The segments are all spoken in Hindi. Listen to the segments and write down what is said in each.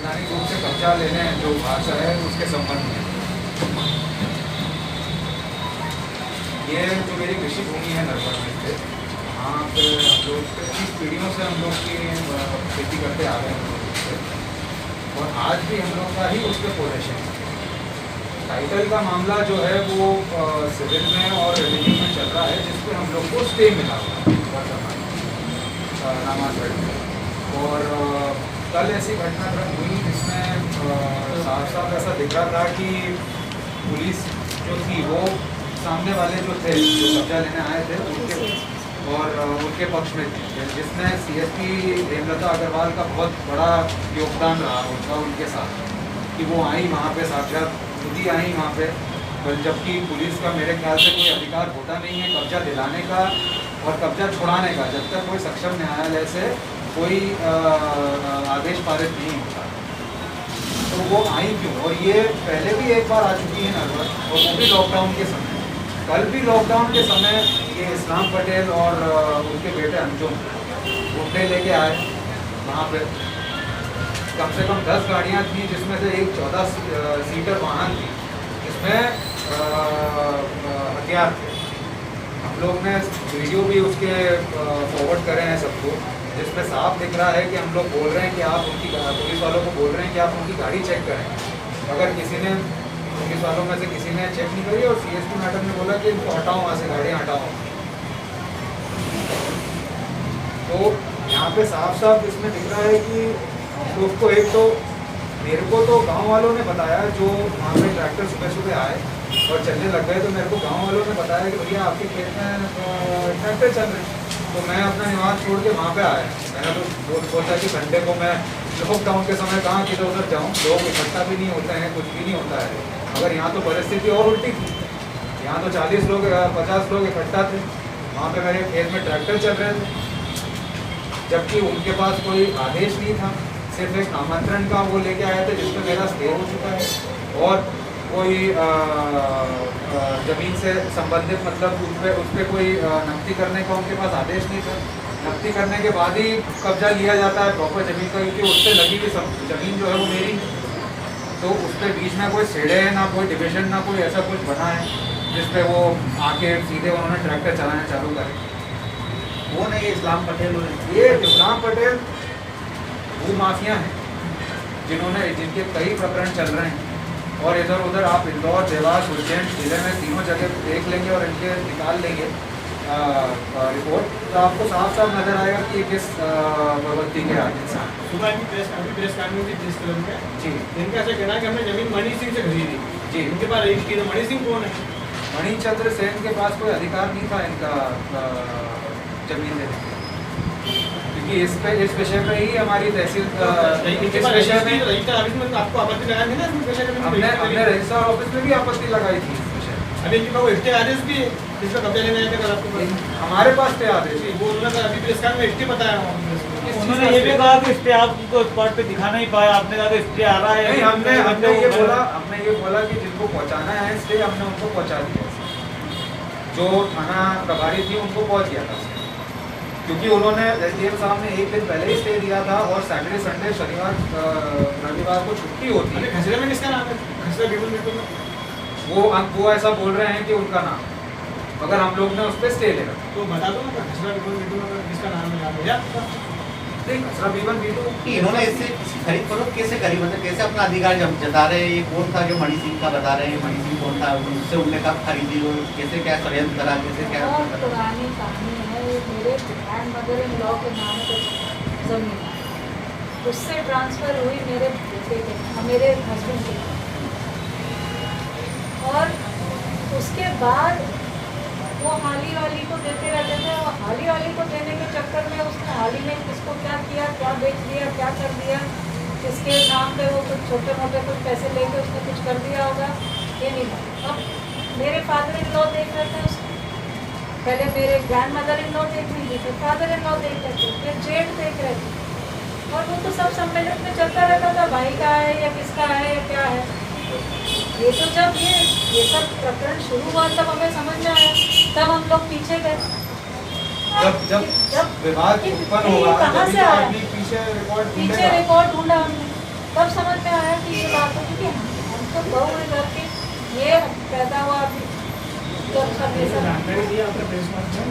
अवैधानिक रूप से कब्जा लेने जो भाषा है उसके संबंध में ये जो मेरी कृषि भूमि है नरवर में से, वहाँ पे हम लोग 30 पीढ़ियों से हम लोग की खेती करते आ रहे हैं और आज भी हम लोग का ही उस पर पोजेशन है। टाइटल का मामला जो है वो सिविल में और रेवेन्यू में चल रहा है, जिसपे हम लोग को स्टे मिला हुआ है नामांकन में। और कल ऐसी घटनाक्रम हुई जिसमें साफ साफ ऐसा दिख रहा था कि पुलिस जो थी वो सामने वाले जो थे जो कब्जा लेने आए थे उनके पक्ष में थे, जिसमें सीएसपी हेमलता अग्रवाल का बहुत बड़ा योगदान रहा उनका उनके साथ कि वो आई वहाँ पे साक्षात खुद ही आई वहाँ पे, जबकि पुलिस का मेरे ख्याल से कोई अधिकार होता नहीं है कब्जा दिलाने का और कब्जा छुड़ाने का, जब तक कोई सक्षम न्यायालय से कोई आदेश पारित नहीं होता। तो वो आई क्यों? और ये पहले भी एक बार आ चुकी है नरवर, और वो भी लॉकडाउन के समय। कल भी लॉकडाउन के समय ये इस्लाम पटेल और उनके बेटे अंजुम गुंडे लेके आए वहाँ पे। कम से कम 10 गाड़ियाँ थी, जिसमें से एक 14 सीटर वाहन थी, जिसमें हथियार थे। हम लोग ने वीडियो भी उसके फॉरवर्ड करे हैं सबको, जिसमें साफ दिख रहा है कि हम लोग बोल रहे हैं कि आप उनकी पुलिस वालों को बोल रहे हैं कि आप उनकी गाड़ी चेक करें। अगर किसी ने पुलिस वालों में से किसी ने चेक नहीं करी और सीएसपी मैडम ने बोला कि इनको हटाओ वहाँ से, गाड़ियाँ हटाओ। तो यहाँ पे साफ साफ इसमें दिख रहा है कि तो उसको एक तो मेरे को तो गांव वालों ने बताया, जो वहाँ पे ट्रैक्टर सुबह सुबह आए और चलने लग गए, तो मेरे को गांव वालों ने बताया कि भैया आपके खेत में ट्रैक्टर चल रहे हैं। तो मैं अपना निवास छोड़ के वहाँ पे आया। मैंने तो सोचा कि घंटे को मैं लॉकडाउन के समय कहाँ किधर उधर जाऊँ, लोग इकट्ठा भी नहीं होते हैं, कुछ भी नहीं होता है। मगर यहाँ तो परिस्थिति और उल्टी थी, यहाँ तो 40 लोग 50 लोग इकट्ठा थे, वहाँ पे मेरे खेत में ट्रैक्टर चल रहे थे, जबकि उनके पास कोई आदेश नहीं था, सिर्फ एक आमंत्रण का वो लेके आए थे जिसमें मेरा स्टे हो चुका है। और कोई ज़मीन से संबंधित मतलब उस पर कोई नक्ति करने का उनके पास आदेश नहीं था। नक्ति करने के बाद ही कब्जा लिया जाता है प्रॉपर ज़मीन का, क्योंकि उस पर लगी हुई ज़मीन जो है वो मेरी, तो उस पर बीच में कोई सेड़े है ना कोई डिविजन ना कोई ऐसा कुछ बना है जिसपे वो आके सीधे उन्होंने ट्रैक्टर चलाना चालू करे। वो नहीं इस्लाम पटेल, ये इस्लाम पटेल वो माफिया हैं जिनके कई प्रकरण चल रहे हैं, और इधर उधर आप इंदौर, देवास, उज्जैन जिले में तीनों जगह देख लेंगे और इनके निकाल लेंगे रिपोर्ट, तो आपको साफ साफ नजर आएगा कि किस प्रवृत्ति के आज इंसान। सुबह प्रेस कानून की जिस कलम में जी इनका ऐसा कहना है कि हमने जमीन मणि सिंह से खरीदी जी, इनके पास रजिस्ट्री है। मणि सिंह कौन है? मणिचंद्र सेन के पास कोई अधिकार नहीं था इनका जमीन लेने का, क्योंकि इस विषय पे ही हमारी तहसील इस विषय में रजिस्टर ऑफिस में आपको आपत्ति लगाई थी ना? हमने रजिस्ट्रार ऑफिस में भी आपत्ति लगाई थी इस विषय में। अभी इनके पास स्टे आदेश भी है जिसका कब्जा लेने आए थे कल आपको हमारे पास स्टे आदेश है, वो उन्होंने अभी प्रेस कानून में स्टे बताया। उन्होंने ये भी कहा कि स्टे आपको स्पॉट पे दिखा नहीं पाया, आपने कहा कि स्टे आ रहा है। नहीं, हमने ये बोला कि जिनको पहुंचाना है स्टे हमने उनको पहुंचा दिया, जो थाना प्रभारी थी उनको पहुंच गया था, क्योंकि उन्होंने एसडीएम साहब ने एक दिन पहले ही स्टे दिया था और सैटरडे संडे शनिवार रविवार को छुट्टी होती है। खसरे में किसका नाम है? खसरे बिल्कुल बिल्कुल वो ऐसा बोल रहे हैं कि उनका नाम, मगर हम लोग ने उस पर स्टे ले रखा। तो बता दो ना खसरा बिल्कुल किसका नाम है, याद है? नहीं, खसरा बीवन बीटू इन्होंने इससे खरीद फरोख्त कैसे करी, मतलब कैसे अपना अधिकार जब जता रहे हैं? ये कौन था जो मणि सिंह का बता रहे हैं? मणि सिंह कौन था? उससे उनने कब खरीदी, और कैसे क्या षड्यंत्र करा, कैसे क्या? बहुत पुरानी कहानी है। मेरे ग्रैंड मदर इन लॉ के नाम पे जमीन है, उससे ट्रांसफ़र हुई मेरे बेटे के, मेरे हस्बैंड के, और उसके बाद वो हाली वाली को देते रहते थे। और हाली वाली को देने के चक्कर में उसने हाली में किसको क्या किया, क्या बेच दिया, क्या कर दिया, किसके नाम पे वो कुछ छोटे मोटे कुछ पैसे लेके उसने कुछ कर दिया होगा, ये नहीं मालूम। अब मेरे फादर इन लॉ देख रहे थे उसको, पहले मेरे ग्रैंड मदर इन लॉ देख रही थी, फिर फादर इन लॉ देख रहे थे, फिर जेठ देख रहे थे, और वो तो सब सम्मेलन में चलता रहता था, भाई का है या किसका है या क्या है। ये तो जब ये सब प्रकरण शुरू हुआ तब हमें समझ में आया, तब हम लोग पीछे गए। जब विवाद उत्पन्न होगा, कहाँ से आया, पीछे रिकॉर्ड पीछे रिकॉर्ड ढूंढा हमने, तब समझ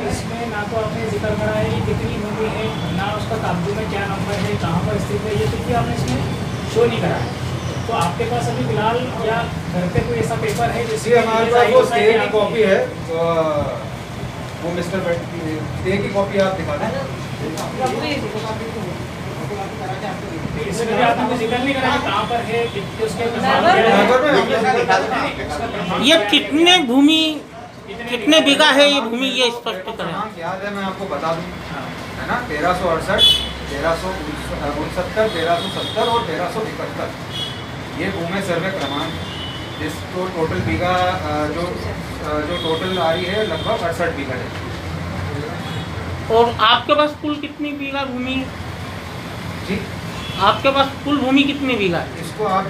इसमें ना तो आपने जिक्र करा है कि कितनी भूमि है, ना उसका कागजों में क्या नंबर है, कहाँ पर स्थित है, ये कुछ भी आपने इसमें शो नहीं करा है। तो आपके पास अभी फिलहाल या घर पे कोई ऐसा पेपर है जी हमारे पास वो स्टे की कॉपी है, वो मिस्टर स्टे की कॉपी आप दिखा दें। इसमें भी आपने कुछ जिक्र नहीं करा कि कहाँ पर है, कितने उसके नगर में हम लोग ये कितने भूमि कितने बीघा है ये भूमि, ये स्पष्ट करें। क्रमांक याद है, मैं आपको बता दूं, है ना, 1368, 1369, 1370 और 1371 ये भूमि सर्वे क्रमांक, जिसको टोटल बीघा जो टोटल आ रही है लगभग 68 बीघा है। और आपके पास कुल कितनी बीघा भूमि है? जी आपके पास कुल भूमि कितनी बीघा है? इसको आप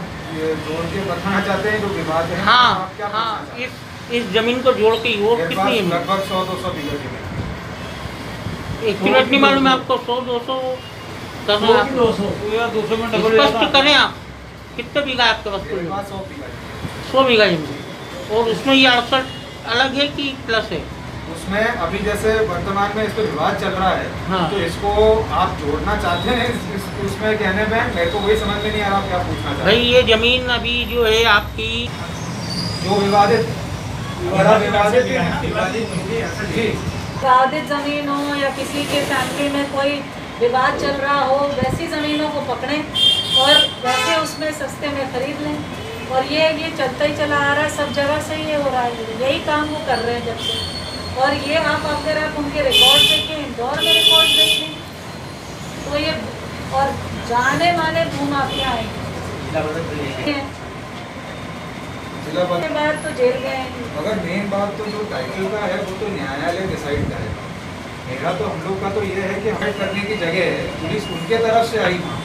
जोड़ के बताना चाहते हैं जो विवाद है? हाँ आप क्या हाँ, पूछना चाहते हैं? इस जमीन को जोड़ के और मेरे कितनी पास है? लगभग 100-200 बीघा जमीन है। एक्यूरेट नहीं मालूम है आपको, 100-200 करना है आपको। 200 या 200 में डबल स्पष्ट करें आप, कितने बीघा है आपके पास कुल? मेरे पास 100 बीघा जमीन है। 100 बीघा जमीन। और उसमें ये 68 अलग है कि प्लस है? उसमें अभी जैसे वर्तमान में इस पर विवाद चल रहा है, हाँ। तो इसको आप जोड़ना चाहते हैं उसमें कहने में, मेरे को वही समझ में नहीं आ रहा आप क्या पूछना चाहते भाई ये जमीन अभी जो है आपकी, हैं। जो विवादित बड़ा विवादित जी विवादित जमीन हो या किसी के फैमिली में कोई विवाद चल रहा हो, वैसी ज़मीनों को पकड़ें और वैसे उसमें सस्ते में खरीद लें। और ये चलता ही चला आ रहा है, सब जगह से ये हो रहा है, यही काम वो कर रहे हैं जब से। और ये आप अगर आप उनके रिकॉर्ड देखें, इंदौर में रिकॉर्ड देखें, तो ये और जाने माने भूमाफिया हैं। जिला उसके बाद तो जेल गए हैं। मगर मेन बात तो जो टाइटल का है वो तो न्यायालय डिसाइड करेगा। मेरा तो हम लोग का तो ये है कि हाइड करने की जगह है, पुलिस उनके तरफ से आई वहाँ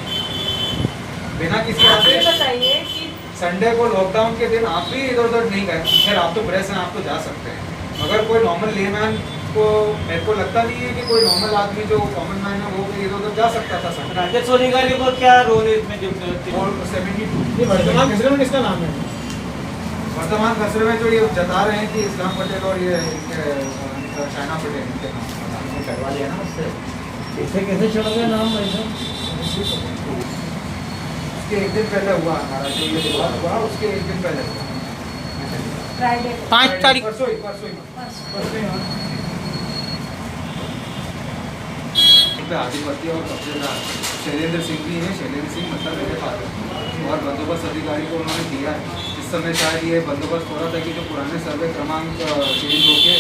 बिना किसी आप ये आदेश। बताइए कि संडे को लॉकडाउन के दिन आप भी इधर उधर नहीं गए, खैर आप तो प्रेस हैं, आप तो जा सकते हैं, मगर कोई नॉर्मल लेमैन को मेरे को लगता नहीं है कि कोई नॉर्मल आदमी जो कॉमन मैन है वो इधर उधर जा सकता था संडे। राजस्व अधिकारी को क्या रोल है इसमें? जो और 72 ये वर्तमान खसरे में किसका नाम है? वर्तमान खसरे में जो ये जता रहे हैं कि इस्लाम पटेल और ये इनके चाइना पटेल इनके नाम करवा लिया ना उससे। इसे कैसे चढ़ गया नाम ऐसा? उसके एक दिन पहले हुआ हमारा जो ये विवाद हुआ, उसके एक दिन पहले हुआ, फ्राइडे 5 तारीख। परसों ही पे आधिपत्य और कब्जेदार शैलेंद्र सिंह भी हैं। शैलेंद्र सिंह मतलब मेरे फादर, और बंदोबस्त अधिकारी को उन्होंने दिया है। इस समय शायद ये बंदोबस्त हो रहा था कि जो पुराने सर्वे क्रमांक चेंज होके